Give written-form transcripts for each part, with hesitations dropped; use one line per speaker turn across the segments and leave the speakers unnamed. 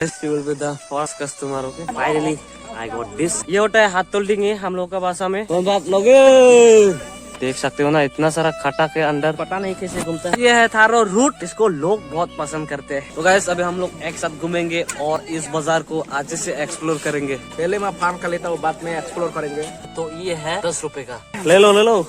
You will be the first customer, okay? Finally, I got this. ये होता है हाथ तोल्डिंग हम लोग का भाषा में। तो आप लोग देख सकते हो ना, इतना सारा खटा के अंदर पता नहीं कैसे घूमता है। ये है थारो रूट, इसको लोग बहुत पसंद करते हैं। तो गाइस अभी हम लोग एक साथ घूमेंगे और इस बाजार को आज से एक्सप्लोर करेंगे।
पहले मैं फार्म का लेता हूँ, बाद में एक्सप्लोर करेंगे।
तो ये है 10 रुपए का, ले लो ले लो।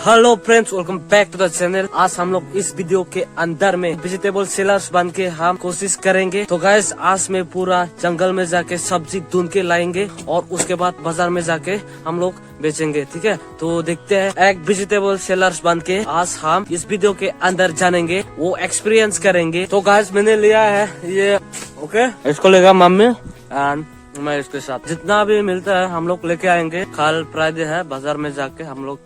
Hello friends, welcome back to the channel. आज हम लोग इस वीडियो के अंदर में वेजिटेबल सेलर्स बन के हम कोशिश करेंगे। तो गाइस आज में पूरा जंगल में जाके सब्जी ढूंढ के लाएंगे और उसके बाद बाजार में जाके हम लोग बेचेंगे, ठीक है? तो देखते हैं, एक वेजिटेबल सेलर्स बन के आज हम इस वीडियो के अंदर जानेंगे, वो एक्सपीरियंस करेंगे। तो गाइस मैंने लिया है ये, ओके, इसको लेगा मम्मी एंड मैं इसके साथ जितना भी मिलता है हम लोग लेके आएंगे। कल फ्राइडे है, बाजार में जाके हम लोग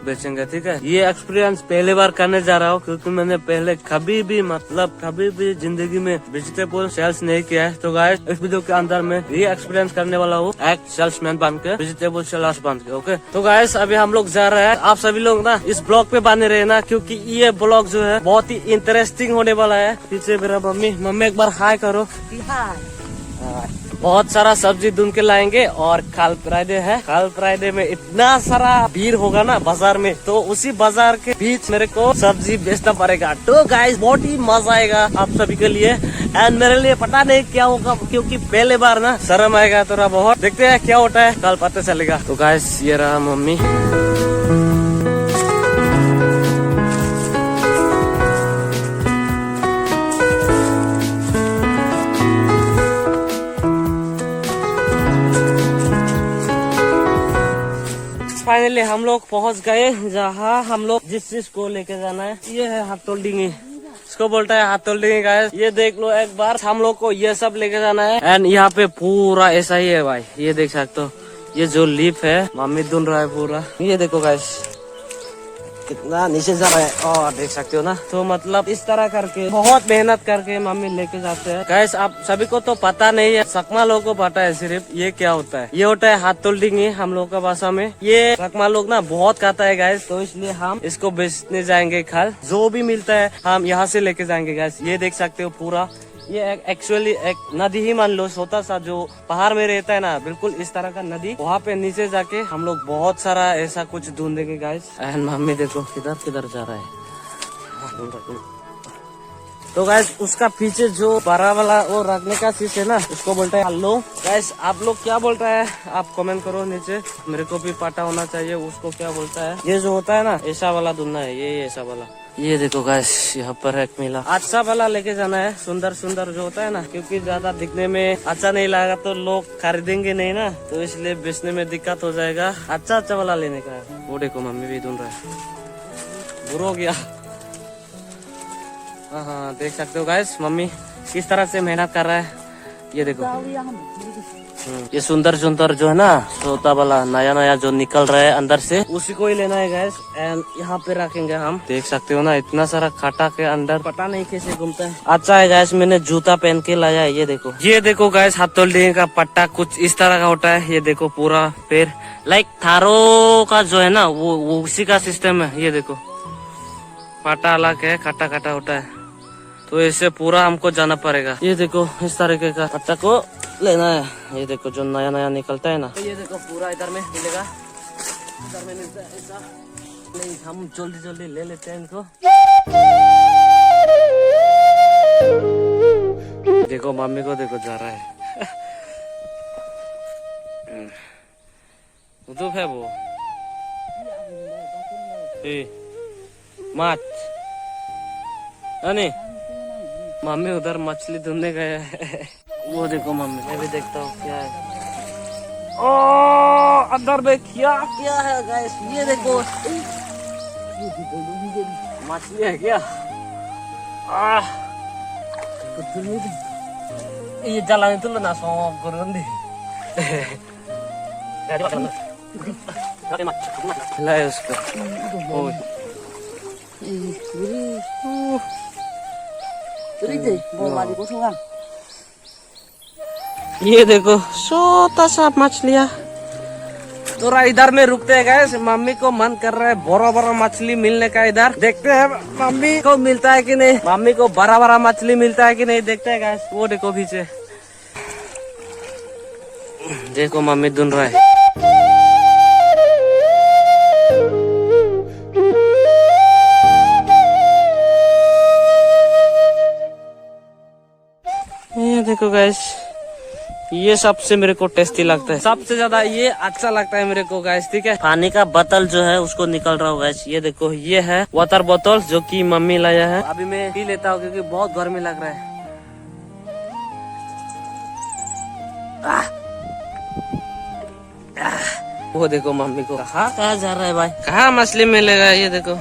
बेचेंगे, ठीक है? ये एक्सपीरियंस पहली बार करने जा रहा हूँ क्योंकि मैंने पहले कभी भी जिंदगी में वेजिटेबल सेल्स नहीं किया है। तो गाइस इस वीडियो के अंदर में ये एक्सपीरियंस करने वाला हूँ, एक सेल्समैन बन के, वेजिटेबल सेलर्स बन के, ओके? तो गाइस अभी हम लोग जा रहे हैं। आप सभी लोग ना इस ब्लॉग पे बने रहे ना, क्योंकि ये ब्लॉग जो है बहुत ही इंटरेस्टिंग होने वाला है। पीछे मेरा मम्मी एक बार हाय करो। बहुत सारा सब्जी ढूंढ के लाएंगे और कल फ्राइडे है। कल फ्राइडे में इतना सारा भीड़ होगा ना बाजार में, तो उसी बाजार के बीच मेरे को सब्जी बेचना पड़ेगा। तो गाइस बहुत ही मजा आएगा आप सभी के लिए एंड मेरे लिए पता नहीं क्या होगा, क्योंकि पहले बार ना शर्म आएगा थोड़ा बहुत। देखते हैं क्या होता है, कल पता चलेगा। तो गाइस ये रहा मम्मी। फाइनली हम लोग पहुंच गए जहाँ हम लोग जिस चीज को लेके जाना है। ये है हाथ तोल्डिंगी, इसको बोलता है हाथ तोल्डिंगी गाइस। ये देख लो एक बार, हम लोग को ये सब लेके जाना है एंड यहाँ पे पूरा ऐसा ही है भाई। ये देख सकते हो, ये जो लीफ है मम्मी ढूंढ रहा है पूरा। ये देखो गाइस कितना नीचे जा रहा है, और देख सकते हो ना। तो मतलब इस तरह करके बहुत मेहनत करके मम्मी लेके जाते हैं। गाइस आप सभी को तो पता नहीं है, सकमा लोगों को पता है सिर्फ ये क्या होता है। ये होता है हाथ तोल्डिंगी हम लोग का भाषा में। ये सकमा लोग ना बहुत खाता है गाइस, तो इसलिए हम इसको बेचने जाएंगे। कल जो भी मिलता है हम यहाँ से लेके जाएंगे गाइस। ये देख सकते हो पूरा, ये एक्चुअली एक नदी ही मान लो, छोटा सा जो पहाड़ में रहता है ना, बिल्कुल इस तरह का नदी। वहाँ पे नीचे जाके हम लोग बहुत सारा ऐसा कुछ ढूंढेंगे गाइस। एंड मम्मी देखो किधर किधर जा रहा है। तो गाइस उसका पीछे जो बड़ा वाला वो रखने का चीज है ना, उसको बोलता है आलू। गाइस आप लोग क्या बोलता है आप कमेंट करो नीचे, मेरे को भी पता होना चाहिए उसको क्या बोलता है। ये जो होता है ना, ऐसा वाला ढूंढना है, ये ऐसा वाला। ये देखो गाइस यहाँ पर एक मिला, अच्छा वाला लेके जाना है, सुंदर सुंदर जो होता है ना, क्योंकि ज्यादा दिखने में अच्छा नहीं लगा तो लोग खरीदेंगे नहीं ना, तो इसलिए बेचने में दिक्कत हो जाएगा। अच्छा वाला लेने का है। वो देखो मम्मी भी ढूंढ रहा है, बुरा हो गया। हाँ देख सकते हो गाइस मम्मी किस तरह से मेहनत कर रहा है। ये देखो ये सुंदर सुंदर जो है ना, छोटा वाला नया नया जो निकल रहा है अंदर से, उसी को ही लेना है गैस। एंड यहाँ पे रखेंगे हम। देख सकते हो ना इतना सारा खाटा के अंदर पता नहीं कैसे घूमता है। अच्छा है गैस, मैंने जूता पहन के लाया है। ये देखो गैस हाथ तोल्डिंगी का पट्टा कुछ इस तरह का होता है। ये देखो पूरा पेड़ लाइक थारो का जो है ना, वो उसी का सिस्टम है। ये देखो पट्टा अलग है, खट्टा खट्टा होता है, तो ऐसे पूरा हमको जाना पड़ेगा। ये देखो इस तरीके का पत्ता को लेना है। ये देखो जो नया नया निकलता है ना, तो ये देखो पूरा इधर में मिलेगा, इधर में मिलता है ऐसा। नहीं हम जल्दी जल्दी ले लेते हैं इनको। देखो मम्मी को देखो जा रहा है। धूप है वो माछ नहीं, मम्मी उधर मछली ढूंढने गए हैं। वो देखो मम्मी, मैं भी देखता हूँ क्या है। ओ अंदर में क्या क्या है गाइस, ये देखो मछली है क्या। ये jalan itu lu nasong kurun deh. Lah ya उसका। Oh. ये देखो छोटा सा मछलियाँ थोड़ा इधर में रुकते हैं गाइस, मम्मी को मन कर रहा है बड़ा बड़ा मछली मिलने का। इधर देखते हैं मम्मी को मिलता है कि नहीं, मम्मी को बड़ा बड़ा मछली मिलता है कि नहीं, देखते हैं गाइस। वो देखो पीछे, देखो मम्मी ढूंढ रहा है। ये देखो गाइस, ये सबसे मेरे को टेस्टी लगता है, सबसे ज्यादा ये अच्छा लगता है मेरे को गाइस। ठीक है, पानी का बोतल जो है उसको निकल रहा होगा गाइस। ये देखो, ये है वाटर बोतल जो कि मम्मी लाया है। अभी मैं पी लेता हूँ क्योंकि बहुत गर्मी लग रहा है। वो देखो मम्मी को कहाँ जा रहा है भाई, कहाँ मछली मिलेगा। ये देखो,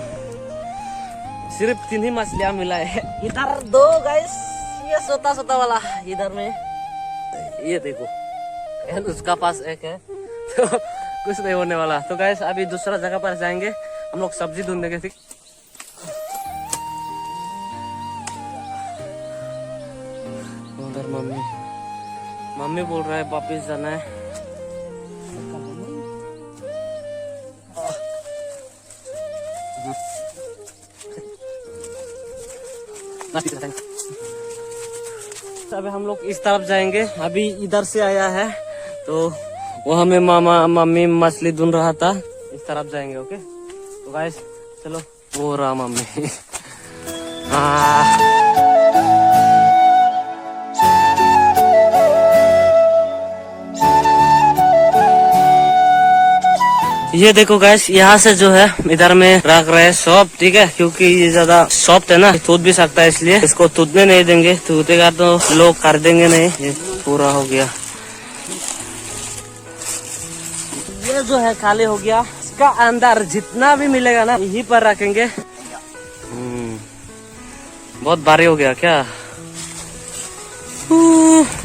सिर्फ 3 ही मछलियाँ मिला है। इधर 2 गाइस, ये सोता सोता वाला इधर में, ये देखो, उसका पास एक है तो कुछ नहीं होने वाला। तो गाइस अभी दूसरा जगह पर जाएंगे, हम लोग सब्जी ढूंढेंगे। ठीक, उधर मम्मी बोल रहा है वापिस जाना है। अभी हम लोग इस तरफ जाएंगे, अभी इधर से आया है तो वहाँ में मम्मी मछली ढूंढ रहा था, इस तरफ जाएंगे। ओके तो गाइस चलो, वो रहा मम्मी। ये देखो गाइस, यहाँ से जो है इधर में रख रहे हैं सब। ठीक है, क्योंकि ये ज्यादा सॉफ्ट है ना, टूट भी सकता है, इसलिए इसको टूटने नहीं देंगे। टूटेगा तो लोग कर देंगे नहीं। ये पूरा हो गया, ये जो है खाली हो गया। इसका अंदर जितना भी मिलेगा ना यहीं पर रखेंगे। बहुत भारी हो गया क्या,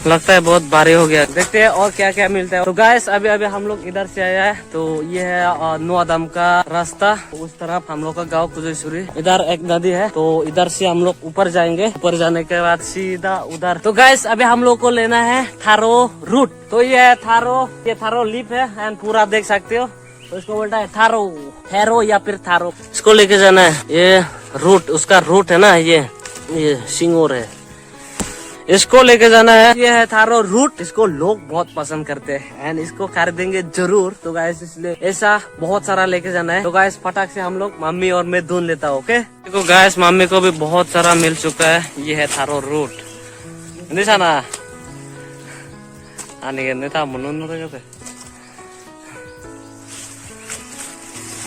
लगता है बहुत भारी हो गया। देखते हैं और क्या क्या मिलता है। तो गाइस अभी हम लोग इधर से आया है, तो ये है नोआदम का रास्ता। उस तरफ हम लोग का गांव कुजयसुरी, इधर एक नदी है, तो इधर से हम लोग ऊपर जाएंगे। ऊपर जाने के बाद सीधा उधर। तो गाइस अभी हम लोग को लेना है थारो रूट। तो ये है थारो लीफ है, एंड पूरा देख सकते हो। तो इसको बोलता है थारो या फिर थारो। इसको लेके जाना है। ये रूट, उसका रूट है ना, ये सिंगोर है, इसको लेके जाना है। ये है थारो रूट, इसको लोग बहुत पसंद करते हैं एंड इसको खरीदेंगे जरूर। तो गाइस इसलिए ऐसा बहुत सारा लेके जाना है। तो गाइस फटाक से हम लोग, मम्मी और मैं ढूंढ लेता हूँ। ओके देखो गाइस, मम्मी को भी बहुत सारा मिल चुका है। ये है थारो रूट, ना आने था मन।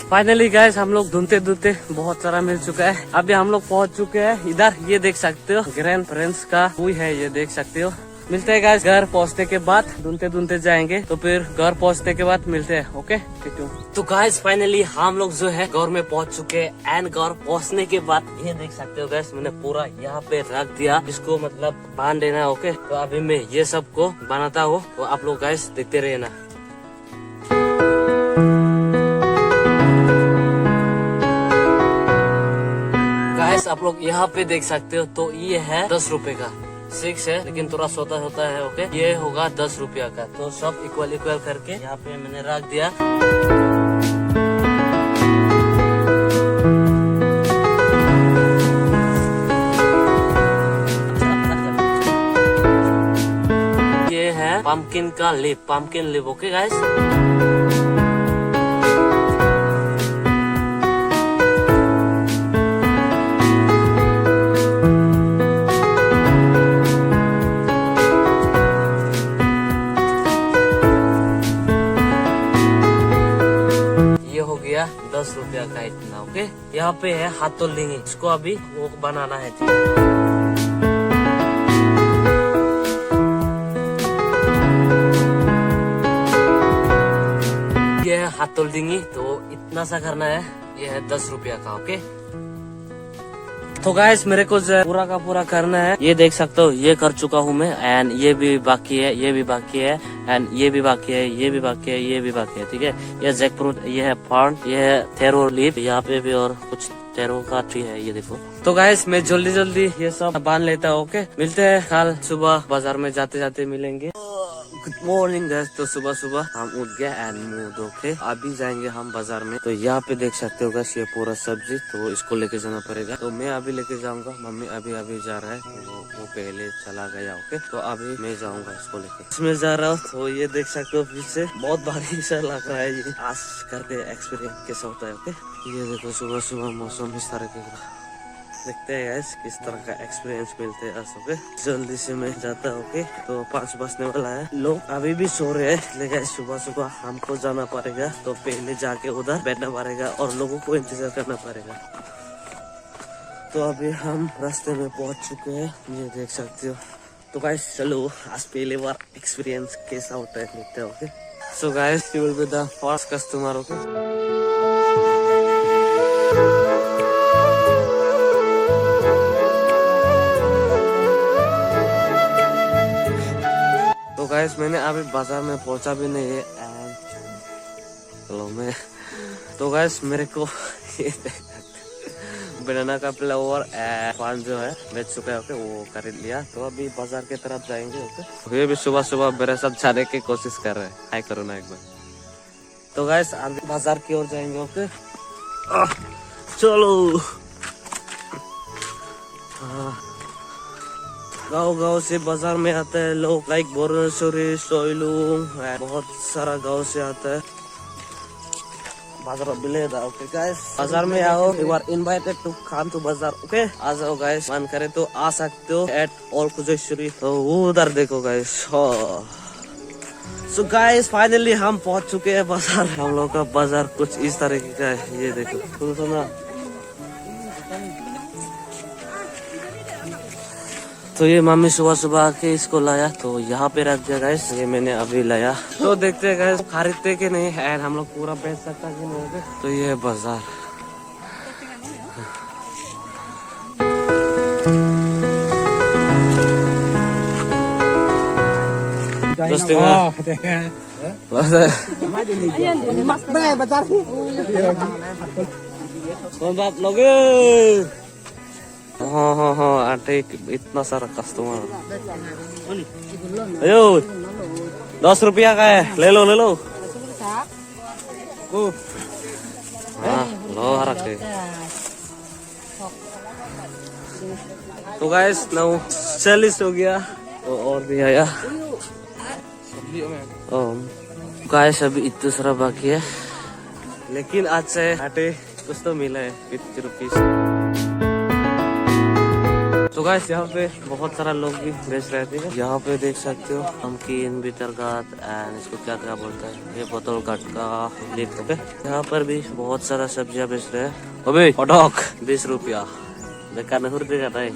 फाइनली गाइस हम लोग ढूंढते ढूंढते बहुत सारा मिल चुका है। अभी हम लोग पहुंच चुके हैं इधर। ये देख सकते हो ग्रैंड पेरेंट्स का हुई है, ये देख सकते हो। मिलते हैं गाइस घर पहुंचने के बाद, ढूंढते ढूंढते जाएंगे। तो फिर घर पहुंचने के बाद मिलते हैं। ओके तो गाइस फाइनली हम लोग जो है घर में पहुंच चुके हैं। एंड घर पहुंचने के बाद ये देख सकते हो गाइस, मैंने पूरा यहाँ पे रख दिया, इसको मतलब बांध देना। ओके तो अभी मैं ये सब को बनाता हूँ, तो आप लोग गाइस देखते रहना। आप लोग यहाँ पे देख सकते हो, तो ये है 10 रुपए का। 6 है लेकिन थोड़ा छोटा होता है। ओके ये होगा 10 रुपया का। तो सब इक्वल करके यहाँ पे मैंने रख दिया। ये है पम्पकिन का lip, pumpkin lip. Okay guys, हो गया 10 रुपया का इतना। ओके यहाँ पे है हाथोलिंगी, इसको अभी वो बनाना है। ये है हाथोलिंगी, तो इतना सा करना है। ये है 10 रुपया का। ओके तो गाइस मेरे को पूरा का पूरा करना है। ये देख सकते हो, ये कर चुका हूँ मैं। एंड ये भी बाकी है, ये भी बाकी है, एंड ये भी बाकी है, ये भी बाकी है, ये भी बाकी है। ठीक है, ये जैकफ्रूट, ये है फर्न, ये है टेरो लीफ, यहाँ पे भी और कुछ टेरो का ट्री है। ये देखो। तो गाइस मैं जल्दी ये सब बांध लेता हूँ। ओके मिलते हैं कल सुबह, बाजार में जाते जाते मिलेंगे। Good morning guys. तो सुबह सुबह हम उठ गए एंड मुंह धो के अभी जाएंगे हम बाजार में। तो यहाँ पे देख सकते हो गाइस ये पूरा सब्जी, तो इसको लेके जाना पड़ेगा। तो मैं अभी लेके जाऊंगा, मम्मी अभी जा रहा है, तो वो पहले चला गया। ओके, तो अभी मैं जाऊंगा इसको लेके। इसमें जा रहा हूँ, तो ये देख सकते हो पीछे बहुत भारी सा लग रहा है। ये आज करके एक्सपीरियंस कैसा होता है। ओके, ये देखो सुबह सुबह मौसम इस तरह के, देखते हैं गाइस किस तरह का एक्सपीरियंस मिलते हैं आज। ओके, जल्दी से मैं जाता हूँ। ओके, तो 5 बजने वाला है, लोग अभी भी सो रहे हैं, लेकिन सुबह सुबह हमको जाना पड़ेगा। तो पहले जाके उधर बैठना पड़ेगा और लोगों को इंतजार करना पड़ेगा। तो अभी हम रास्ते में पहुंच चुके हैं, ये देख सकते हो। तो गाइस चलो आज पहले बार एक्सपीरियंस कैसा होता है देखते हैं। Okay, so guys you will be the first customer. Okay, तो गाइस मैंने अभी बाजार में पहुंचा भी नहीं है एंड चलो मैं, तो गाइस मेरे को ये बनाना का फ्लेवर पान जो है बेच चुका है। ओके, वो खरीद लिया। तो अभी बाजार की तरफ जाएंगे। ओके, ये भी सुबह सुबह मेरे साथ जाने की कोशिश कर रहे हैं। हाय करो ना एक बार। तो गाइस अभी बाजार की ओर जाएंगे। ओके, चलो। गाँव से बाजार में आता है लोग, लाइक बोरसोरी, सोइलुंग, बहुत सारा गांव से आता है बाजार बिलेदा। ओके गाइस, बाजार में आओ, you are invited to come to bazaar. Okay, आ जाओ गाइस, मन करे तो आ सकते हो एट ऑल कुजेश्वरी। तो उधर देखो गाइस। सो गाइस फाइनली हम पहुंच चुके हैं बाजार। हम लोग का बाजार कुछ इस तरीके का है, ये देखो। सुनो, तो ये मम्मी सुबह सुबह आके इसको लाया, तो यहाँ पे रख दिया गाइस। ये मैंने अभी लाया, तो देखते हैं गाइस खरीदते कि नहीं एंड हम लोग पूरा बेच सकता कि नहीं। तो ये बाजार बात लोगे। हाँ आटे इतना सारा कस्टमर। अयो 10 रुपया का है, ले लो हाँ लो रखे। तो गाइस 9:40 हो गया, तो और भी आया। गाइस अभी इतना सारा बाकी है, लेकिन आज से आटे कुछ तो मिला है 50 रुपीज। तो गाइस यहाँ पे बहुत सारा लोग भी बेच रहे थे। यहाँ पे देख सकते हो नमकीन, बिटर गाट एंड इसको क्या क्या बोलता है, ये बोतल गाट का लिट। ओके, यहाँ पर भी बहुत सारा सब्जियाँ बेच रहे हैं। अबे हटक 20 रुपया देखा नहीं देगा नहीं।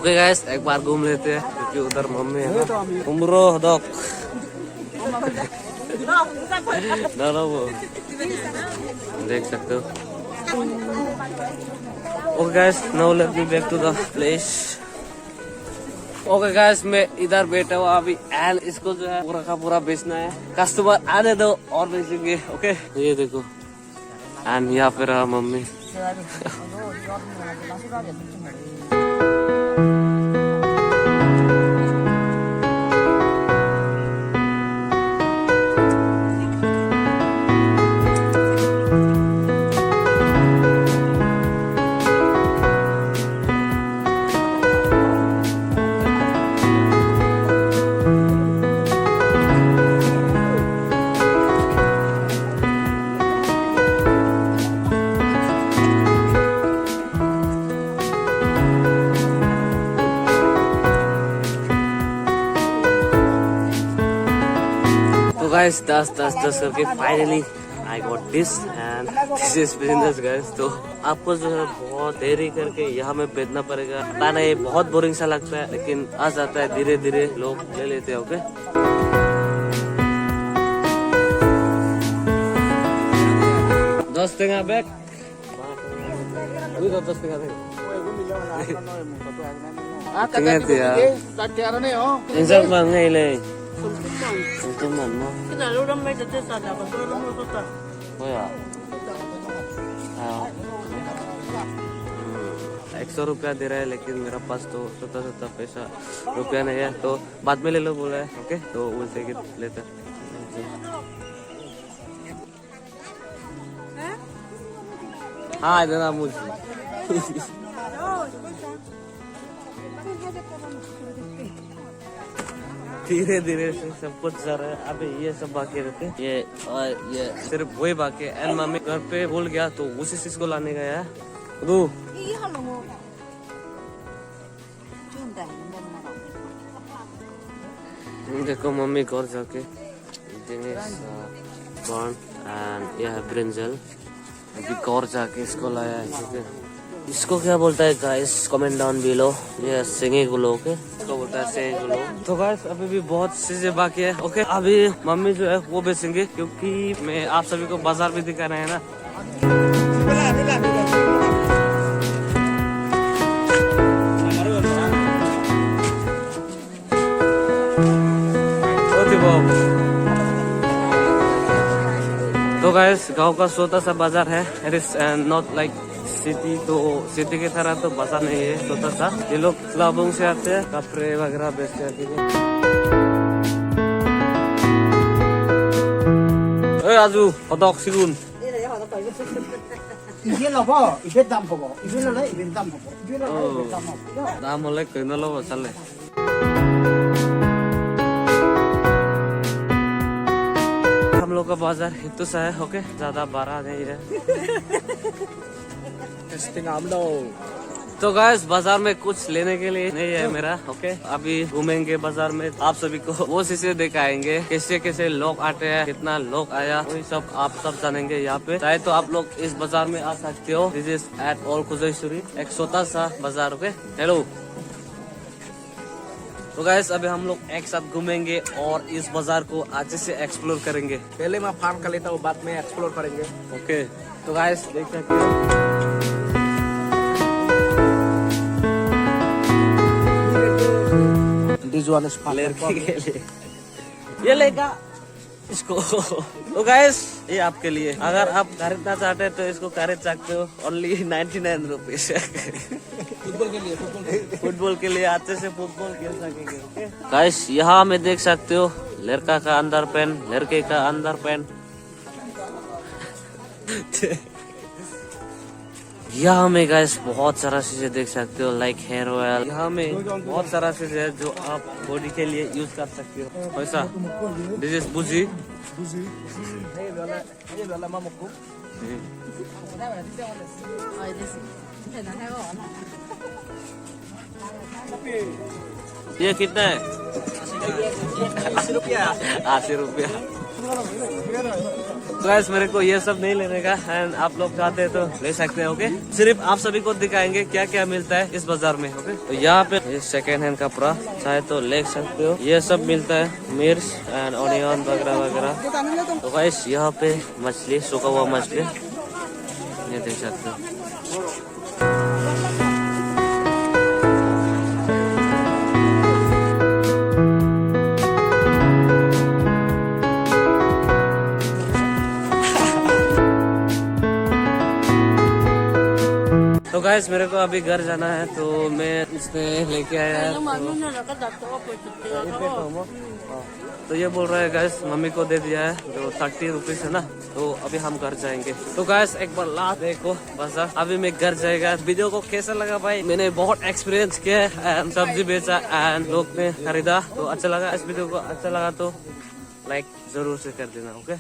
ओके गाइस एक बार घूम लेते हैं, क्योंकि उधर मम्मी है। उम्रो हटक ना वो देख सकते हो। Okay guys, now let me back to the place. Okay guys, मैं इधर बैठा हुआ अभी एंड इसको जो है पूरा का पूरा बेचना है। कस्टमर आने दो और बेचेंगे। ओके, ये देखो एंड यहाँ पे रहा मम्मी। गाइस 10 करके finally I got this and this is business guys. तो आपको जो है बहुत देरी करके यहाँ में बेचना पड़ेगा। पता नहीं बहुत बोरिंग सा लगता है, लेकिन आ जाता है, धीरे धीरे लोग ले लेते हैं। ओके, दस टेंगा bag Teman mo.
Kita lu ram mai tete sa da ba so ram lo ta.
Hoy à. 100 रुपया दे रहा है, लेकिन मेरा पास तो छोटा पैसा रुपया नहीं है, तो बाद में ले लो बोला है। ओके, तो उनसे लेते हाँ इतना मुझे धीरे धीरे से सब कुछ जा रहा है। अभी ये सब बाकी रहते, ये और ये सिर्फ वही बाकी है। एंड मम्मी घर पे भूल गया तो उसी चीज को लाने गया है। देखो मम्मी घर जाके कॉर्न एंड यह है ब्रिंजल, अभी घर जाके इसको लाया है। ठीक है, इसको क्या बोलता है गाइस, कमेंट डाउन बिलो। ये सिंगे गुलो के इसको बोलता है सिंगे गुलो। तो गाइस अभी भी बहुत चीजें बाकी है। ओके, अभी मम्मी जो है वो बेचेंगे, क्योंकि मैं आप सभी को बाजार भी दिखाना है ना। तो गाइस गांव का छोटा सा बाजार है। It is not like city, तो सिटी की तरह तो बाजार नहीं है, छोटा सा। ये लोग क्लबों से आते हैं, कपड़े वगैरह बेचते हैं। आजू हदक सिगुन दाम होले कहीं लो चले। हम लोग का बाजार हितु सा है। ओके, ज्यादा बड़ा नहीं है। तो गाइस बाजार में कुछ लेने के लिए नहीं है मेरा। ओके, अभी घूमेंगे बाजार में, आप सभी को वो चीजें दिखाएंगे, कैसे कैसे लोग आते हैं, कितना लोग आया, वही सब आप सब जानेंगे यहाँ पे। चाहे तो आप लोग इस बाजार में आ सकते हो। दिस इज एट ऑल खुजैसुरी, एक छोटा सा बाजार। Okay, hello. तो गाइस अभी हम लोग एक साथ घूमेंगे और इस बाजार को अच्छे से एक्सप्लोर करेंगे।
पहले मैं फार्म का लेता हूँ, बाद में एक्सप्लोर करेंगे।
ओके, तो गाइस देख सकते हो ये लेगा इसको। तो गाइस ये आपके लिए, अगर आप खरीदना चाहते हैं तो इसको खरीद सकते हो। Only 99 rupees. फुटबॉल के लिए अच्छे से फुटबॉल खेल सकेंगे। गाइस यहाँ में देख सकते हो लड़का का अंदर पैन, लड़के का अंदर पैन। यहाँ में गाइस बहुत सारा चीजें देख सकते हो, लाइक हेयर ऑयल। यहाँ में बहुत सारा चीजें है जो आप बॉडी के लिए यूज कर सकते हो। पैसा दिस इज बुजी। ये कितना है? 80 रुपया। तो गाइस मेरे को ये सब नहीं लेने का, एंड आप लोग चाहते हैं तो ले सकते हैं। ओके, सिर्फ आप सभी को दिखाएंगे क्या क्या मिलता है इस बाजार में। ओके, तो यहाँ पे सेकेंड हैंड कपड़ा चाहे तो ले सकते हो। ये सब मिलता है, मिर्च एंड ऑनियन वगैरह वगैरह। तो गाइस यहाँ पे मछली, सूखा हुआ मछली ये देख सकते हो। तो गाइस मेरे को अभी घर जाना है, तो मैं इसमें लेके आया है। तो ये बोल रहा है गाइस मम्मी को दे दिया है, जो 30 रुपीज है ना। तो अभी हम घर जाएंगे। तो गाइस एक बार लास्ट देखो बाजार, अभी मैं घर जाएगा। वीडियो को कैसा लगा भाई? मैंने बहुत एक्सपीरियंस किया है, सब्जी बेचा एंड लोग ने खरीदा। तो अच्छा लगा, इस वीडियो को अच्छा लगा तो लाइक जरूर से कर देना। ओके।